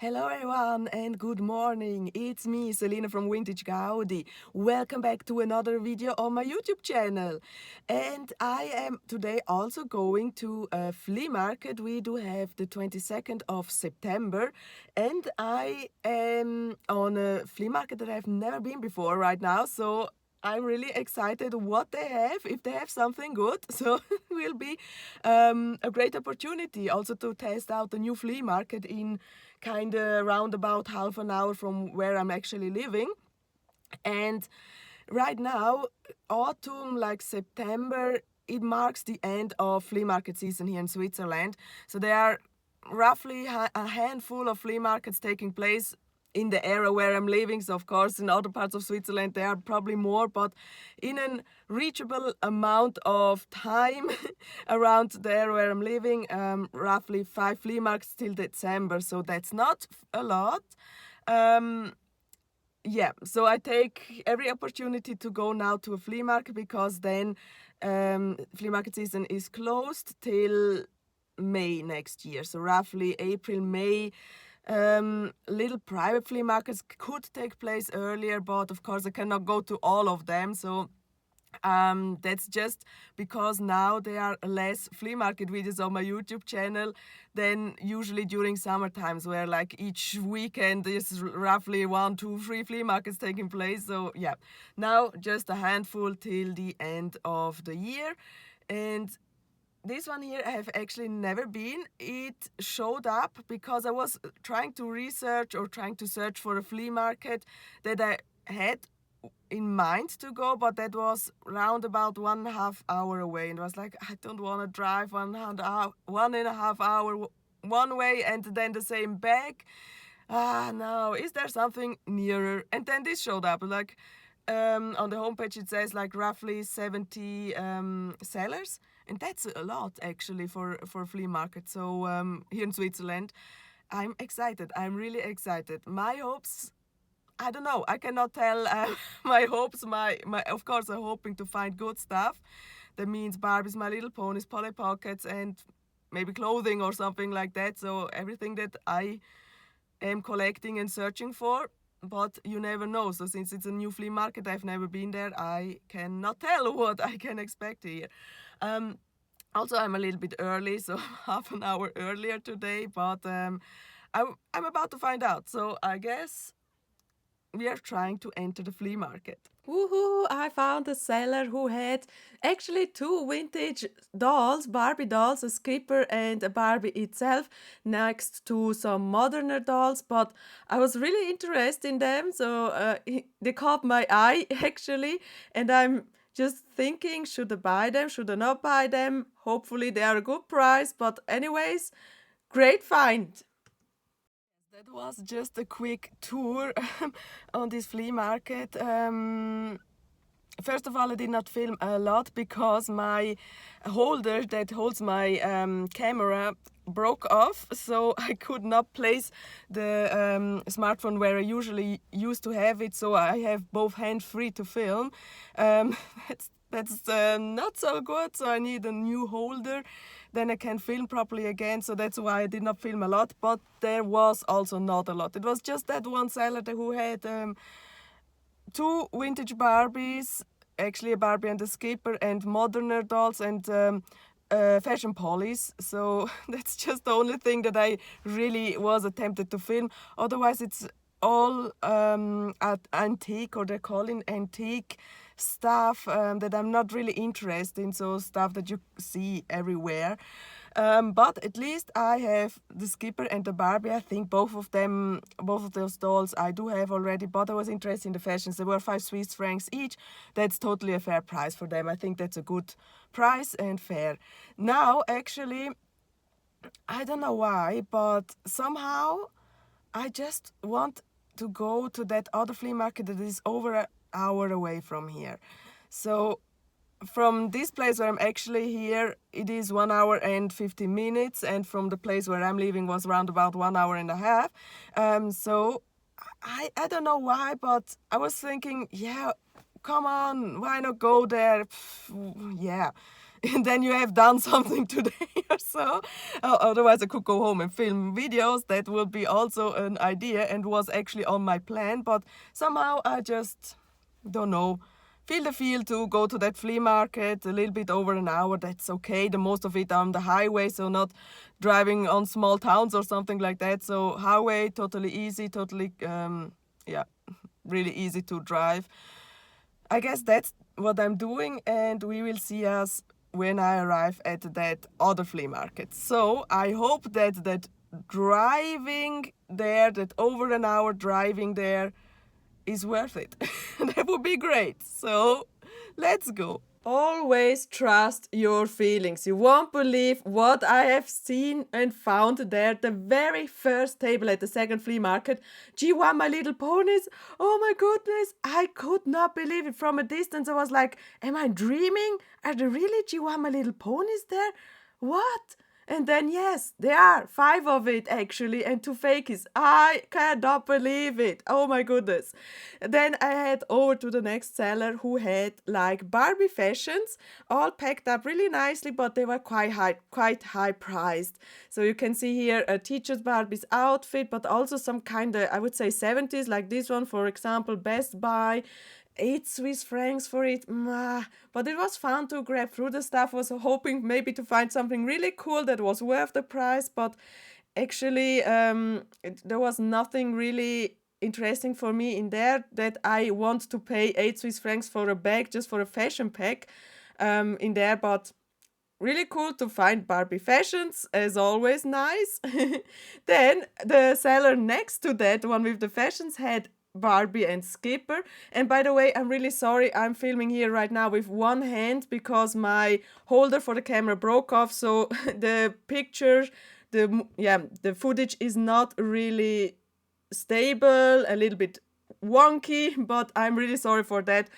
Hello everyone and good morning. It's me, Selina from Vintage Gaudi. Welcome back to another video on my YouTube channel. And I am today also going to a flea market. We do have the 22nd of September and I am on a flea market that I've never been before right now. So I'm really excited what they have, if they have something good. So it will be a great opportunity also to test out the new flea market in kind of round about half an hour from where I'm actually living. And right now, autumn, like September, it marks the end of flea market season here in Switzerland. So there are roughly a handful of flea markets taking place in the area where I'm living. So of course in other parts of Switzerland there are probably more, but in a reachable amount of time around the area where I'm living, roughly 5 flea markets till December. So that's not a lot. Yeah, so I take every opportunity to go now to a flea market because then flea market season is closed till May next year. So roughly April, May. Little private flea markets could take place earlier, but of course I cannot go to all of them. So that's just because now there are less flea market videos on my YouTube channel than usually during summer times, where like each weekend there's roughly 1, 2, 3 flea markets taking place. So yeah, now just a handful till the end of the year. And this one here I have actually never been. It showed up because I was trying to research or trying to search for a flea market that I had in mind to go, but that was round about 1.5 hour away, and I was like, I don't want to drive 1.5 hour one way and then the same back. No, is there something nearer? And then this showed up, like on the homepage it says like roughly 70 sellers, and that's a lot actually for a flea market. So here in Switzerland, I'm excited. I'm really excited. My hopes, I don't know. I cannot tell my hopes. My of course, I'm hoping to find good stuff. That means Barbies, My Little Ponies, Polly Pockets, and maybe clothing or something like that. So everything that I am collecting and searching for. But you never know. So since it's a new flea market, I've never been there. I cannot tell what I can expect here. Also, I'm a little bit early, so half an hour earlier today. But I'm about to find out. So I guess we are trying to enter the flea market. Woohoo! I found a seller who had actually 2 vintage dolls, Barbie dolls, a skipper and a Barbie itself, next to some moderner dolls. But I was really interested in them, so they caught my eye actually, and I'm just thinking, should I buy them? Should I not buy them? Hopefully they are a good price. But anyways, great find. That was just a quick tour on this flea market. First of all, I did not film a lot because my holder that holds my camera broke off, so I could not place the smartphone where I usually used to have it, so I have both hands free to film. That's not so good, so I need a new holder. Then I can film properly again, so that's why I did not film a lot, but there was also not a lot. It was just that one seller who had 2 vintage Barbies, actually a Barbie and a skipper, and moderner dolls and fashion polys. So that's just the only thing that I really was attempted to film. Otherwise, it's all antique, or they call it antique stuff that I'm not really interested in, so stuff that you see everywhere. But at least I have the skipper and the Barbie. I think both of those dolls I do have already, but I was interested in the fashions. They were 5 Swiss francs each. That's totally a fair price for them. I think that's a good price and fair. Now, actually, I don't know why, but somehow I just want to go to that other flea market that is over an hour away from here. So from this place where I'm actually here, it is 1 hour and 50 minutes, and from the place where I'm living was around about 1 hour and a half. So I don't know why, but I was thinking, yeah, come on, why not go there? Yeah. and then you have done something today or so. Otherwise, I could go home and film videos. That would be also an idea and was actually on my plan. But somehow I just don't know. Feel the feel to go to that flea market a little bit over an hour. That's okay. The most of it on the highway, so not driving on small towns or something like that. So highway, totally easy, totally yeah, really easy to drive. I guess that's what I'm doing, and we will see us when I arrive at that other flea market. So I hope that driving there, that over an hour driving there, is worth it. That would be great. So let's go. Always trust your feelings. You won't believe what I have seen and found there. The very first table at the second flea market. Gee, My Little Ponies. Oh my goodness. I could not believe it. From a distance, I was like, am I dreaming? Are there really My Little Ponies there? What? And then, yes, there are 5 of it actually, and 2 fakies. I cannot believe it. Oh my goodness. Then I head over to the next seller who had like Barbie fashions, all packed up really nicely, but they were quite high priced. So you can see here a teacher's Barbie's outfit, but also some kind of, I would say 70s, like this one, for example, Best Buy. 8 Swiss francs for it. But it was fun to grab through the stuff. Was hoping maybe to find something really cool that was worth the price, but actually there was nothing really interesting for me in there that I want to pay 8 Swiss francs for a bag, just for a fashion pack in there. But really cool to find Barbie fashions, as always, nice. Then the seller next to that one with the fashions had Barbie and Skipper. And by the way, I'm really sorry, I'm filming here right now with one hand because my holder for the camera broke off, so the picture, the footage is not really stable, a little bit wonky, but I'm really sorry for that.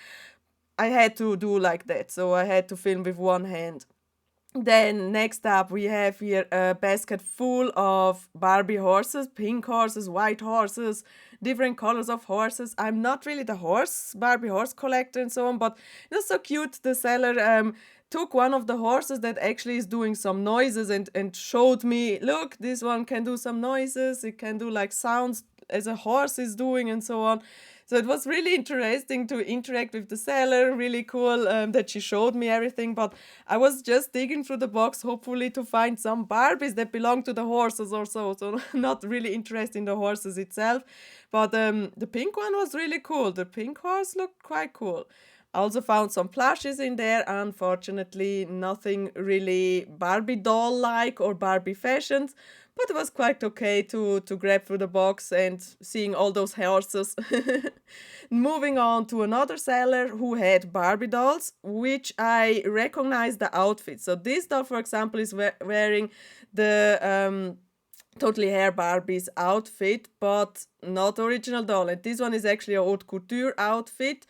I had to do like that, so I had to film with one hand. Then next up we have here a basket full of Barbie horses, pink horses, white horses, different colors of horses. I'm not really the Barbie horse collector and so on, but it was so cute. The seller took one of the horses that actually is doing some noises and showed me, look, this one can do some noises, it can do like sounds as a horse is doing and so on. So it was really interesting to interact with the seller, really cool that she showed me everything. But I was just digging through the box, hopefully to find some Barbies that belong to the horses or so. So not really interested in the horses itself. But the pink one was really cool. The pink horse looked quite cool. I also found some plushes in there. Unfortunately, nothing really Barbie doll-like or Barbie fashions. But it was quite okay to grab through the box and seeing all those horses. Moving on to another seller who had Barbie dolls, which I recognized the outfit. So this doll, for example, is wearing the Totally Hair Barbie's outfit, but not original doll. And this one is actually a haute couture outfit,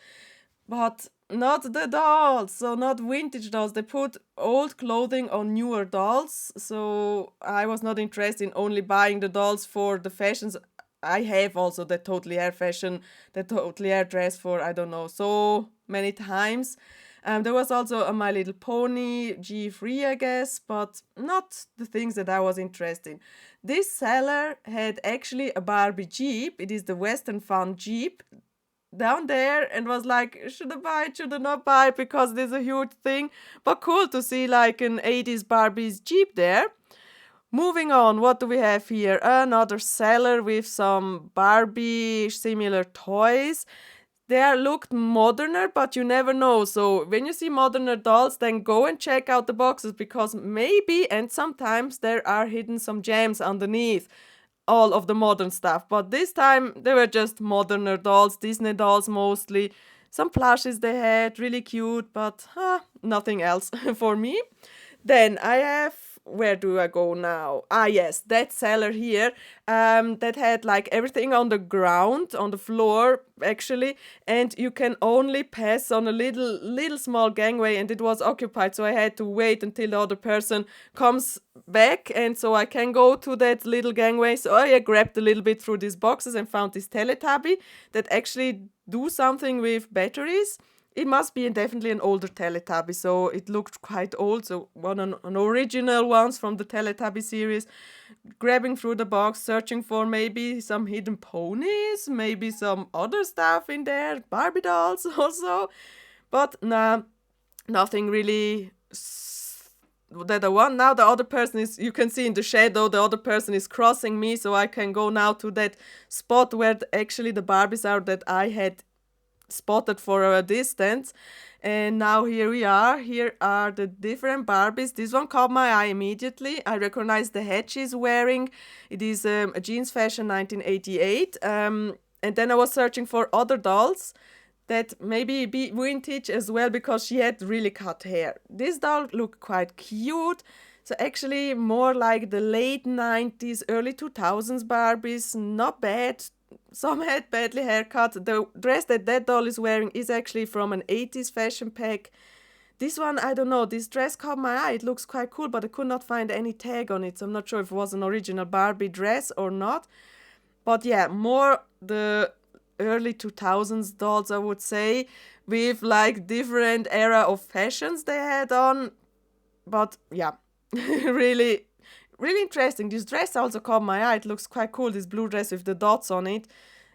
but not the dolls, so not vintage dolls. They put old clothing on newer dolls, so I was not interested in only buying the dolls for the fashions. I have also the Totally Hair fashion, the Totally Hair dress for, I don't know, so many times. There was also a My Little Pony G3, I guess, but not the things that I was interested in. This seller had actually a Barbie Jeep. It is the Western Fun Jeep down there, and was like, should I buy it, should I not buy it, because there's a huge thing. But cool to see like an 80s Barbie's Jeep there. Moving on, what do we have here? Another seller with some Barbie similar toys. They looked moderner, but you never know. So when you see moderner dolls, then go and check out the boxes, because maybe and sometimes there are hidden some gems underneath all of the modern stuff. But this time they were just moderner dolls, Disney dolls mostly. Some plushes they had, really cute, but nothing else for me. Then I have, where do I go now? Yes, that seller here that had like everything on the ground, on the floor actually, and you can only pass on a little small gangway, and it was occupied, so I had to wait until the other person comes back, and so I can go to that little gangway. So I grabbed a little bit through these boxes and found this Teletubby that actually do something with batteries. it must be definitely an older Teletubby, so it looked quite old. So an original ones from the Teletubby series. Grabbing through the box, searching for maybe some hidden ponies, maybe some other stuff in there, Barbie dolls also. But nah, nothing really that I want. Now the other person is, you can see in the shadow, the other person is crossing me, so I can go now to that spot where actually the Barbies are that I had spotted for a distance. And now here we are. Here are the different Barbies. This one caught my eye immediately. I recognize the hat she's wearing. It is a jeans fashion 1988. And then I was searching for other dolls that maybe be vintage as well, because she had really cut hair. This doll looked quite cute. So actually more like the late 90s, early 2000s Barbies. Not bad. Some had badly haircut. The dress that doll is wearing is actually from an 80s fashion pack. This one, I don't know, this dress caught my eye. It looks quite cool, but I could not find any tag on it. So I'm not sure if it was an original Barbie dress or not. But yeah, more the early 2000s dolls, I would say, with like different era of fashions they had on. But yeah, really interesting. This dress also caught my eye. It looks quite cool, this blue dress with the dots on it.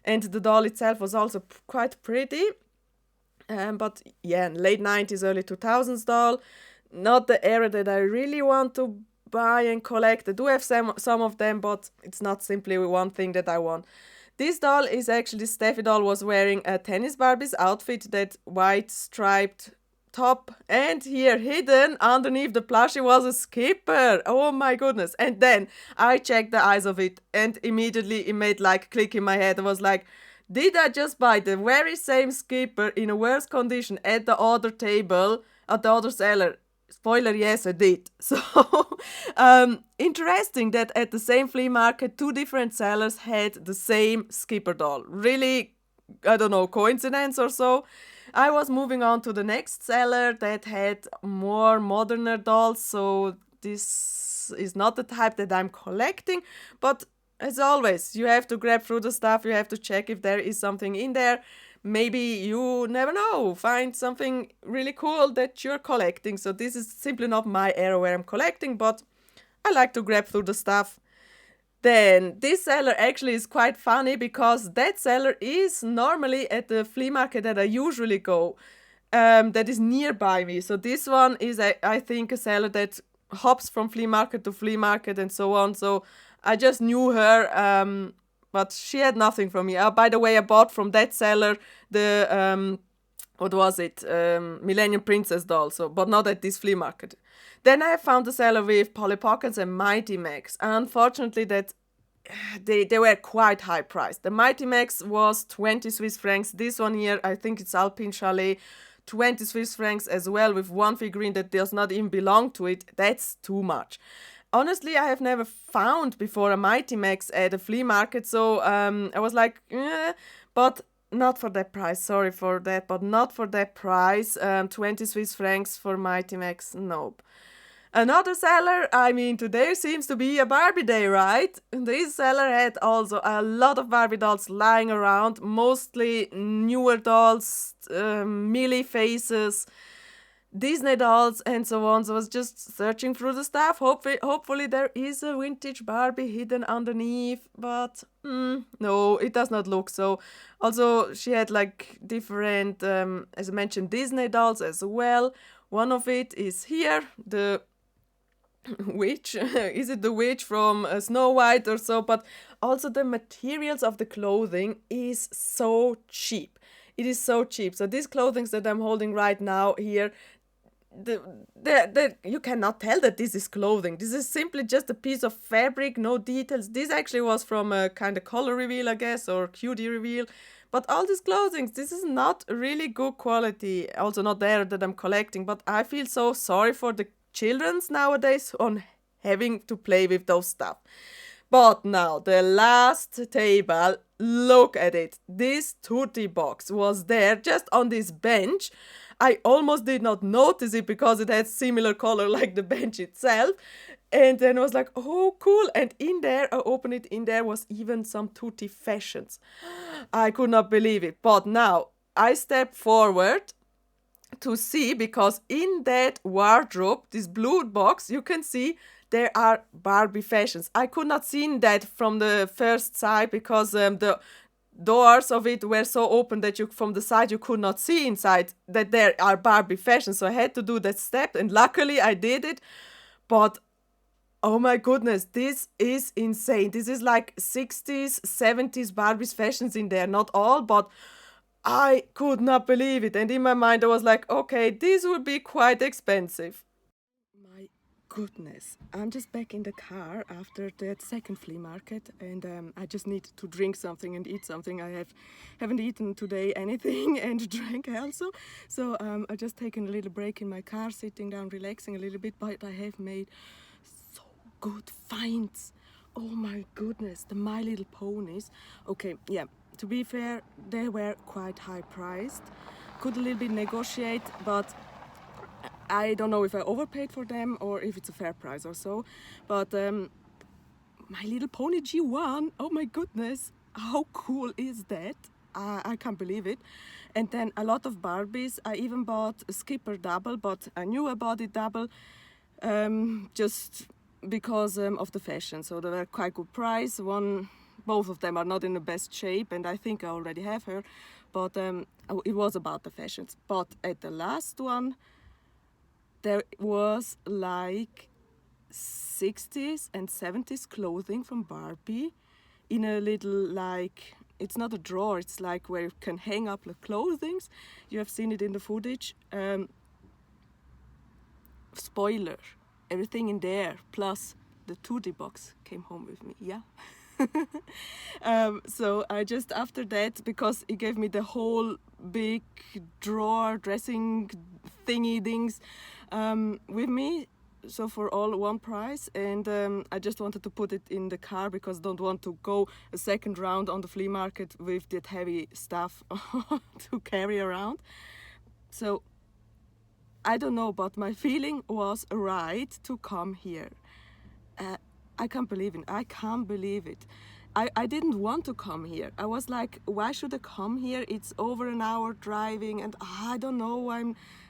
And the doll itself was also quite pretty. But yeah, late 90s, early 2000s doll. Not the era that I really want to buy and collect. I do have some of them, but it's not simply one thing that I want. This doll is actually, Steffi doll was wearing a tennis Barbie's outfit, that white striped top, and here hidden underneath the plushie was a skipper. Oh my goodness. And then I checked the eyes of it, and immediately it made like a click in my head. I was like, did I just buy the very same skipper in a worse condition at the other table, at the other seller? Spoiler, yes, I did. So interesting that at the same flea market, two different sellers had the same skipper doll. Really, I don't know, coincidence or so. I was moving on to the next seller that had more moderner dolls, so this is not the type that I'm collecting, but as always, you have to grab through the stuff, you have to check if there is something in there. Maybe you never know, find something really cool that you're collecting. So this is simply not my area where I'm collecting, but I like to grab through the stuff. Then this seller actually is quite funny, because that seller is normally at the flea market that I usually go, that is nearby me. So this one is, I think, a seller that hops from flea market to flea market and so on. So I just knew her, but she had nothing from me. By the way, I bought from that seller the, what was it, Millennium Princess doll, so, but not at this flea market. Then I found a seller with Polly Pockets and Mighty Max. Unfortunately, that they were quite high priced. The Mighty Max was 20 Swiss francs. This one here, I think it's Alpine Chalet, 20 Swiss francs as well, with one figurine that does not even belong to it. That's too much. Honestly, I have never found before a Mighty Max at a flea market, so I was like, but not for that price. Sorry for that, but not for that price. 20 Swiss francs for Mighty Max, nope. Another seller, I mean, today seems to be a Barbie day, right? This seller had also a lot of Barbie dolls lying around, mostly newer dolls, Millie faces, Disney dolls, and so on. So I was just searching through the stuff. Hopefully there is a vintage Barbie hidden underneath, but no, it does not look so. Also, she had like different, as I mentioned, Disney dolls as well. One of it is here, the witch. Is it the witch from Snow White or so? But also the materials of the clothing is so cheap. It is so cheap. So these clothing that I'm holding right now here, you cannot tell that this is clothing. This is simply just a piece of fabric, no details. This actually was from a kind of color reveal, I guess, or cutie reveal. But all these clothing, this is not really good quality. Also not there that I'm collecting, but I feel so sorry for the children's nowadays on having to play with those stuff. But now, the last table, look at it. This Tutti box was there just on this bench. I almost did not notice it because it had similar color like the bench itself. And then I was like, oh, cool. And in there, I opened it, in there was even some Tutti fashions. I could not believe it. But now, I step forward. to see, because in that wardrobe, this blue box, you can see there are Barbie fashions. I could not see that from the first side because the doors of it were so open that you from the side you could not see inside that there are Barbie fashions. So I had to do that step, and luckily I did it. But oh my goodness, this is insane. This is like 60s, 70s Barbies fashions in there. Not all, but I could not believe it. And in my mind, I was like, okay, this would be quite expensive. My goodness. I'm just back in the car after that second flea market, and I just need to drink something and eat something. I haven't eaten today anything and drank also. So I just taken a little break in my car, sitting down, relaxing a little bit, but I have made so good finds. Oh my goodness, the My Little Ponies. Okay, yeah, to be fair, they were quite high priced. Could a little bit negotiate, but I don't know if I overpaid for them or if it's a fair price or so. But My Little Pony G1, oh my goodness, how cool is that? I can't believe it. And then a lot of Barbies. I even bought a Skipper double, but I knew about it double just because of the fashion. So they were quite good price. Both of them are not in the best shape, and I think I already have her. But it was about the fashions. But at the last one, there was like 60s and 70s clothing from Barbie in a little, like, it's not a drawer, it's like where you can hang up the clothing. You have seen it in the footage. Spoiler, everything in there, plus the 2D box came home with me, yeah. So I just, after that, because it gave me the whole big drawer, dressing thingy things with me, so for all one price, and I just wanted to put it in the car because I don't want to go a second round on the flea market with that heavy stuff to carry around. So I don't know, but my feeling was right to come here. I can't believe it. I can't believe it. I didn't want to come here. I was like, why should I come here? It's over an hour driving, and I don't know,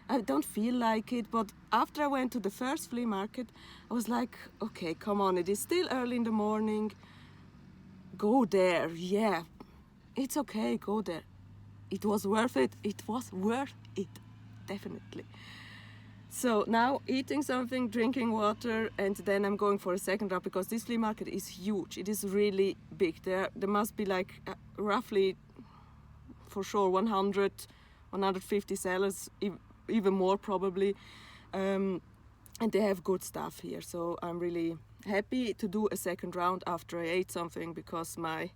I don't feel like it. But after I went to the first flea market, I was like, okay, come on, it is still early in the morning. Go there, yeah. It's okay, go there. It was worth it. It was worth it, definitely. So now eating something, drinking water, and then I'm going for a second round because this flea market is huge. It is really big. There must be like roughly, for sure, 100, 150 sellers, even more probably. And they have good stuff here. So I'm really happy to do a second round after I ate something because my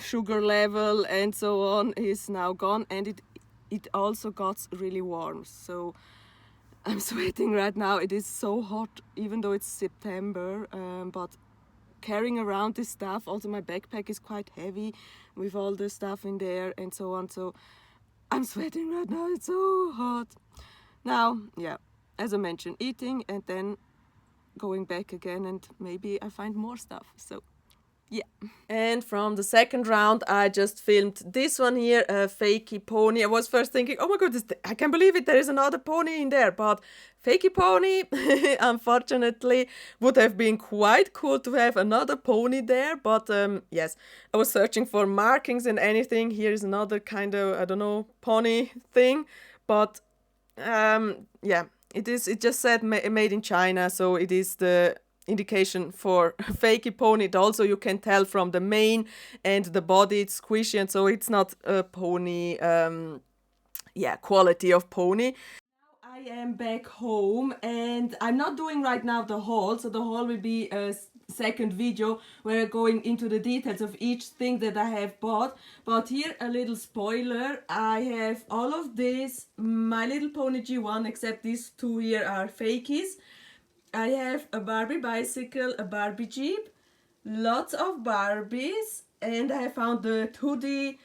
sugar level and so on is now gone, and it also got really warm. So I'm sweating right now. It is so hot, even though it's September, but carrying around this stuff, also my backpack is quite heavy with all the stuff in there and so on. So I'm sweating right now. It's so hot. Now, yeah, as I mentioned, eating and then going back again, and maybe I find more stuff. So yeah. And from the second round, I just filmed this one here, a fakey pony. I was first thinking, oh my goodness, I can't believe it, there is another pony in there. But fakey pony, unfortunately, would have been quite cool to have another pony there. But yes, I was searching for markings and anything. Here is another kind of, I don't know, pony thing. But yeah, it just said made in China, so it is the indication for fakey pony. It also, you can tell from the mane and the body, it's squishy, and so it's not a pony quality of pony. Now I am back home, and I'm not doing right now the haul, so the haul will be a second video where I'm going into the details of each thing that I have bought. But here a little spoiler, I have all of this My Little Pony G1, except these two here are fakies. I have a Barbie bicycle, a Barbie Jeep, lots of Barbies, and I found the Tutti,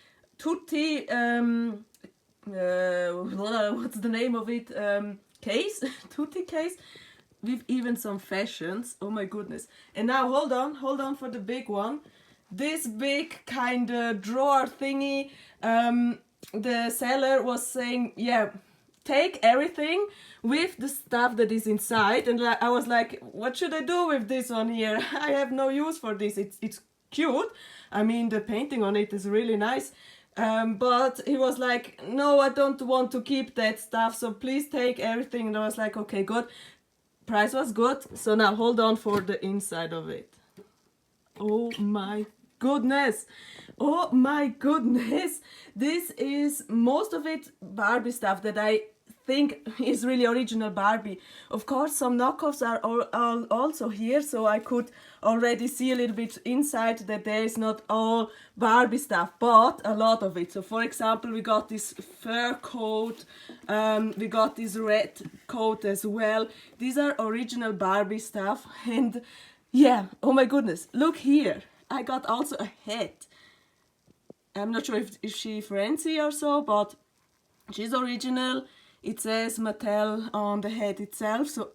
what's the name of it, case, Tutti case, with even some fashions. Oh my goodness. And now hold on for the big one. This big kind of drawer thingy, the seller was saying, yeah, take everything with the stuff that is inside, and I was like, what should I do with this one here? I have no use for this. It's cute. I mean, the painting on it is really nice. But he was like, no, I don't want to keep that stuff, so please take everything. And I was like, okay, good. Price was good. So now hold on for the inside of it. Oh my goodness. Oh my goodness. This is most of it Barbie stuff that I think is really original Barbie. Of course, some knockoffs are also here, so I could already see a little bit inside that there is not all Barbie stuff, but a lot of it. So for example, we got this fur coat, we got this red coat as well. These are original Barbie stuff, and yeah, oh my goodness, look here. I got also a hat. I'm not sure if she fancy or so, but she's original. It says Mattel on the head itself, so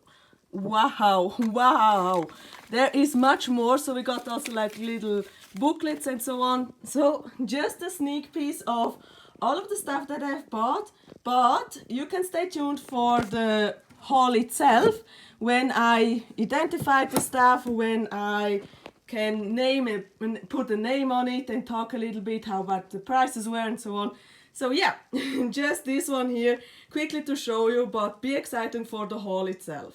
wow, wow. There is much more, so we got also like little booklets and so on. So just a sneak piece of all of the stuff that I've bought, but you can stay tuned for the haul itself when I identify the stuff, when I can name it and put a name on it and talk a little bit how about the prices were and so on. So yeah, just this one here quickly to show you, but be excited for the haul itself.